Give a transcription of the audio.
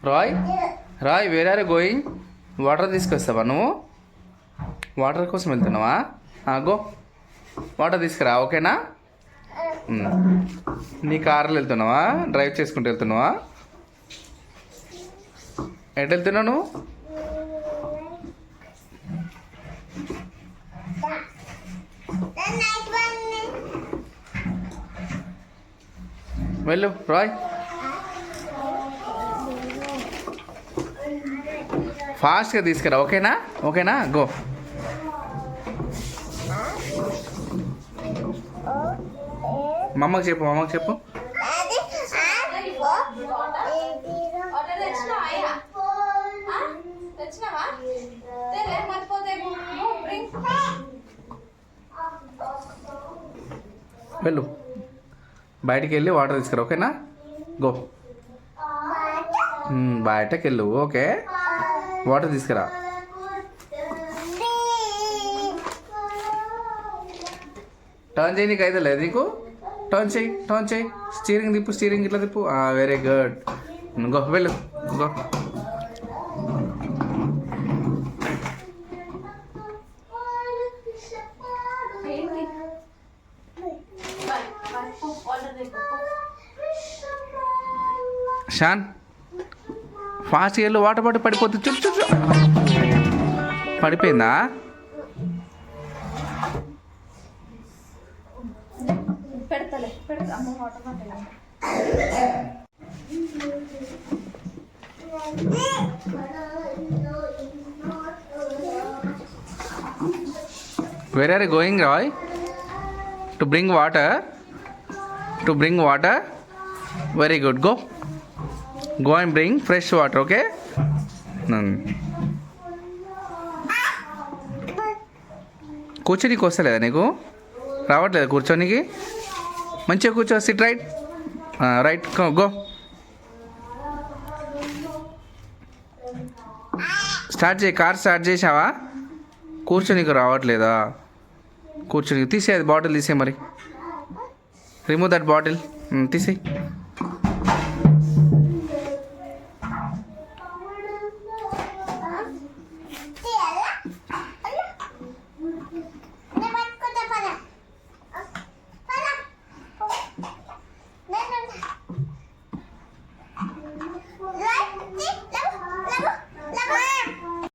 Roy Rai where are going? Water తీసుకొస్తావా నువ్వు? Water కోసం వెళ్తున్నావా? గో వాటర్ తీసుకురా, ఓకేనా? నీ కార్లో వెళ్తున్నావా? డ్రైవ్ చేసుకుంటూ వెళ్తున్నావా? ఎటు వెళ్తున్నావు నువ్వు? వెళ్ళు రాయ్, ఫాస్ట్గా తీసుకురా, ఓకేనా? ఓకేనా, గో. మమ్మకి చెప్పు, మమ్మకి చెప్పు. వెళ్ళు, బయటికి వెళ్ళి వాటర్ తీసుకురా, ఓకేనా? గో. బయటకు వెళ్ళు, ఓకే. వాటర్ తీసుకురా. టర్న్ చేయి, నీకు అయితే లేదు నీకు. టర్న్ చేయి, టర్న్ చేయి. స్టీరింగ్ తిప్పు, స్టీరింగ్ ఇట్లా తిప్పు. Very good. గో, వెళ్ళు, గో. షాన్ ఫాస్ట్గా వెళ్ళు, వాటర్ బాటిల్ పడిపోతుంది. చుట్టూ చుట్టూ పడిపోయిందా? Where are you going, Roy? To bring water? To bring water? Very good. Go. Go and bring fresh water, okay? కూర్చోనికి వస్తలేదా నీకు? రావట్లేదు కూర్చోనికి? మంచిగా కూర్చో. SIT right, right, go. Start చేయి, కార్ స్టార్ట్ చేసావా? కూర్చోనికి రావట్లేదా? కూర్చోనికి తీసేది, బాటిల్ తీసే మరి. రిమూవ్ దట్ బాటిల్, తీసేయి.